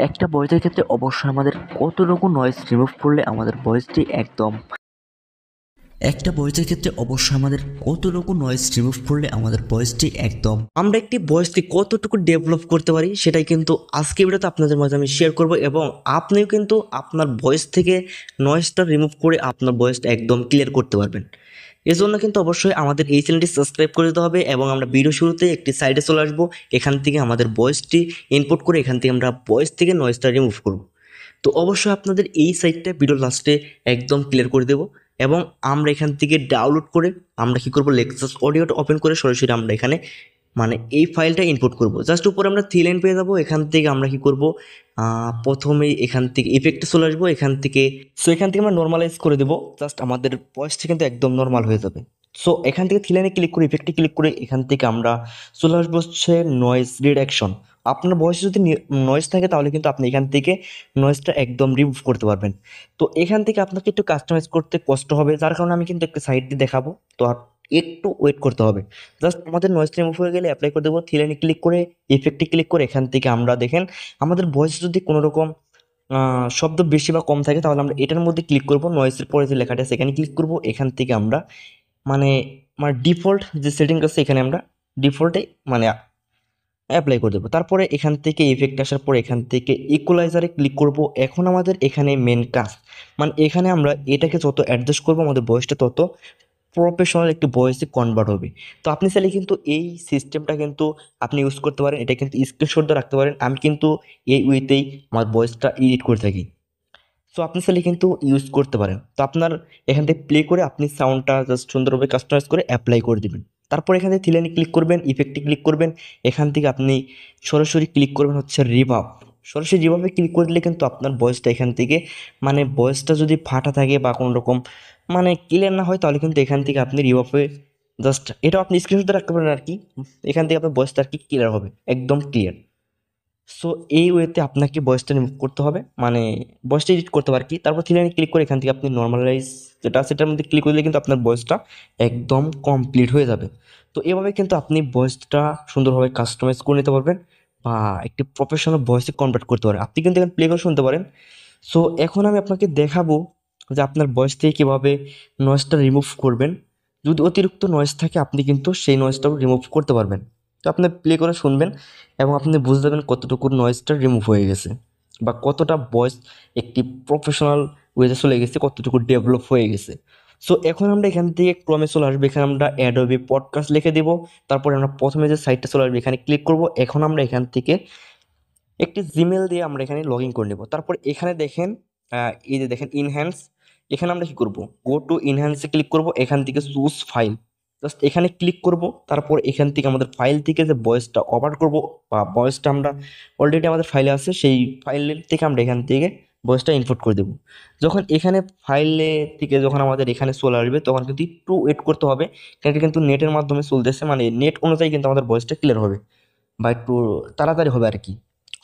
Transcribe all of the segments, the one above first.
একটা ভয়েসের ক্ষেত্রে অবশ্যই আমাদের কতটুকু নয়েজ রিমুভ করলে আমাদের ভয়েসটি একদম আমরা একটি ভয়েসকে কতটুকু ডেভেলপ করতে পারি সেটাই কিন্তু আজকে ভিডিওতে আপনাদের মাঝে আমি শেয়ার করব, এবং আপনিও কিন্তু আপনার ভয়েস থেকে নয়েজটা রিমুভ করে আপনার ভয়েসটা একদম ক্লিয়ার করতে পারবেন। এজন্য কিন্তু অবশ্যই আমাদের এই চ্যানেলটি সাবস্ক্রাইব করে দিতে হবে, এবং আমরা ভিডিও শুরুতে একটি সাইডে চলে আসবো। এখান থেকে আমাদের ভয়েসটি ইনপুট করে এখান থেকে আমরা ভয়েস থেকে নয়েজটা রিমুভ করব। তো অবশ্যই আপনাদের এই সাইটটা ভিডিও লাস্টে একদম ক্লিয়ার করে দেবো, এবং আমরা এখান থেকে ডাউনলোড করে আমরা কী করবো, লেক্সাস অডিওটা ওপেন করে সরাসরি আমরা এখানে মানে এই ফাইলটা ইনপুট করব। জাস্ট উপরে আমরা 3 লাইন পেয়ে যাবো। এখান থেকে আমরা কি করব, প্রথমেই এখান থেকে ইফেক্টে চলে আসবো। এখান থেকে আমরা নর্মালাইজ করে দেবো। জাস্ট আমাদের ভয়েসটা কিন্তু একদম নর্মাল হয়ে যাবে। সো এখান থেকে 3 লাইনে ক্লিক করে ইফেক্টে ক্লিক করে এখান থেকে আমরা চলে আসবো হচ্ছে নয়েজ রিডাকশন। আপনার ভয়েসে যদি নয়েজ থাকে তাহলে কিন্তু আপনি এখান থেকে নয়েজটা একদম রিমুভ করতে পারবেন। তো এখান থেকে আপনাকে একটু কাস্টমাইজ করতে কষ্ট হবে, যার কারণে আমি কিন্তু একটা সাইড দিয়ে দেখাবো। তো একটু ওয়েট করতে হবে। জাস্ট আমাদের নয়েজ রিমুভ হয়ে গেলে অ্যাপ্লাই করে দেবো। 3 লাইনে ক্লিক করে ইফেক্টে ক্লিক করে এখান থেকে আমরা দেখেন আমাদের ভয়েস যদি কোনো রকম শব্দ বেশি বা কম থাকে তাহলে আমরা এটার মধ্যে ক্লিক করব। নয়েজের পরে যে লেখাটা আছে এখানে ক্লিক করব। এখান থেকে আমরা মানে আমার ডিফল্ট যে সেটিং আছে এখানে আমরা ডিফল্টে মানে অ্যাপ্লাই করে দেবো। তারপরে এখান থেকে ইফেক্ট আসার পর এখান থেকে ইকুয়ালাইজারে ক্লিক করব। এখন আমাদের এখানে মেন কাজ মানে এখানে আমরা এটাকে যত অ্যাডজাস্ট করবো আমাদের ভয়েসটা তত প্রফেশনাল একটি ভয়েসে কনভার্ট হবে। তো আপনি চাইলে কিন্তু এই সিস্টেমটা কিন্তু আপনি ইউজ করতে পারেন। এটা কিন্তু স্ক্রিনশট দিয়ে রাখতে পারেন। আমি কিন্তু এই ওয়েতেই আমার ভয়েসটা এডিট করে থাকি। সো আপনি চাইলে কিন্তু ইউজ করতে পারেন। তো আপনার এখান থেকে প্লে করে আপনি সাউন্ডটা জাস্ট সুন্দরভাবে কাস্টমাইজ করে অ্যাপ্লাই করে দিবেন। তারপর এখান থেকে থ্রি লাইনে ক্লিক করবেন, ইফেক্টে ক্লিক করবেন। এখান থেকে আপনি সরাসরি ক্লিক করবেন হচ্ছে রিভার্ব। সরাসরি রিভার্বে ক্লিক করে দিলে কিন্তু আপনার ভয়েসটা এখান থেকে মানে ভয়েসটা যদি ফাটা থাকে বা কোনো রকম মানে ক্লিয়ার না হয় তাহলে কিন্তু এখান থেকে আপনি রিভার্বে জাস্ট এটাও আপনি স্ক্রিনশট রাখতে পারেন আর কি। এখান থেকে আপনার ভয়েসটা আর কি ক্লিয়ার হবে, একদম ক্লিয়ার। সো এই ওয়েতে আপনাকে ভয়েসটা রিমুভ করতে হবে, মানে ভয়েসটা এডিট করতে হবে আর কি। তারপর থ্রি লাইনে ক্লিক করে এখান থেকে আপনি নর্মালাইজ যেটা আছে সেটার মধ্যে ক্লিক করলে কিন্তু আপনার ভয়েসটা একদম কমপ্লিট হয়ে যাবে। তো এভাবে কিন্তু আপনি ভয়েসটা সুন্দরভাবে কাস্টমাইজ করে নিতে পারবেন বা একটি প্রফেশনাল ভয়েসে কনভার্ট করতে পারেন। আপনি কিন্তু এখানে প্লে করে শুনতে পারেন। সো এখন আমি আপনাকে দেখাবো যে আপনার ভয়েস থেকে কীভাবে নয়েজটা রিমুভ করবেন। যদি অতিরিক্ত নয়েজ থাকে আপনি কিন্তু সেই নয়েজটাও রিমুভ করতে পারবেন। তো আপনি প্লে করে শুনবেন এবং আপনি বুঝতে পারবেন কতটুকু নয়েজটা রিমুভ হয়ে গেছে বা কতটা ভয়েস একটি প্রফেশনাল ওয়েতে চলে গেছে, কতটুকু ডেভেলপ হয়ে গেছে। সো এখন আমরা এখান থেকে ক্রমে চলে আসবো। এখানে আমরা অ্যাডোবি পডকাস্ট লিখে দেবো। তারপরে আমরা প্রথমে যে সাইটটা চলে আসবে এখানে ক্লিক করব। এখন আমরা এখান থেকে একটি জিমেল দিয়ে আমরা এখানে লগ ইন করে নেব। তারপর এখানে দেখেন এই যে দেখেন ইনহ্যান্স, এখানে আমরা কি করব, গো টু ইনহ্যান্সে ক্লিক করব। এখান থেকে চুজ ফাইল, জাস্ট এখানে ক্লিক করব। তারপর এখান থেকে আমাদের ফাইল থেকে যে ভয়েসটা ওভার করব বা ভয়েসটা আমরা অলরেডি আমাদের ফাইলে আছে সেই ফাইলের থেকে আমরা এখান থেকে ভয়েসটা ইনপুট করে দেবো। যখন এখানে ফাইলে থেকে যখন আমাদের এখানে চলে আসবে তখন কিন্তু একটু ওয়েট করতে হবে, কারণ এটা কিন্তু নেটের মাধ্যমে চলতেছে, মানে নেট অনুযায়ী কিন্তু আমাদের ভয়েসটা ক্লিয়ার হবে বা একটু তাড়াতাড়ি হবে আর কি।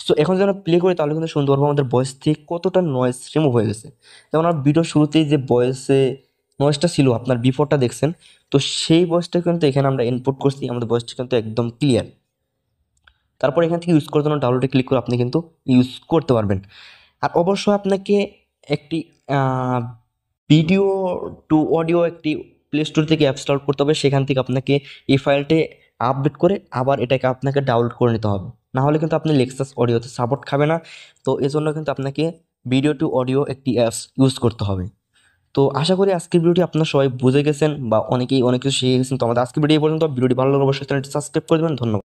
সো এখন যখন প্লে করি তাহলে কিন্তু শুনতে পারবো আমাদের ভয়েস থেকে কতটা নয়েজ রিমুভ হয়ে গেছে। যেমন আমার ভিডিও শুরুতেই যে ভয়েসে নয়েজটা ছিল আপনার বিফোরটা দেখছেন, তো সেই ভয়েসটা কিন্তু এখানে আমরা ইনপুট করছি, আমাদের ভয়েসটা কিন্তু একদম ক্লিয়ার। তারপর এখান থেকে ইউজ করার জন্য ডাউনলোডে ক্লিক করে আপনি কিন্তু ইউজ করতে পারবেন। আর অবশ্যই আপনাকে একটি ভিডিও টু অডিও একটি প্লে স্টোর থেকে অ্যাপস ডাউনলোড করতে হবে। সেখান থেকে আপনাকে এই ফাইলটি আপডেট করে আবার এটাকে আপনাকে ডাউনলোড করে নিতে হবে, না হলে কিন্তু আপনি লেক্সাস অডিওতে সাপোর্ট খাবে না। তো এজন্য কিন্তু আপনাকে ভিডিও টু অডিও একটি অ্যাপস ইউজ করতে হবে। তো আশা করি আজকের ভিডিওটি আপনারা সবাই বুঝে গেছেন বা অনেকেই অনেক কিছু শিখে গেছেন। তো আমাদের আজকের ভিডিও এই পর্যন্ত। ভিডিওটি ভালো লাগলে অবশ্যই চ্যানেলটি সাবস্ক্রাইব করে দেবেন। ধন্যবাদ।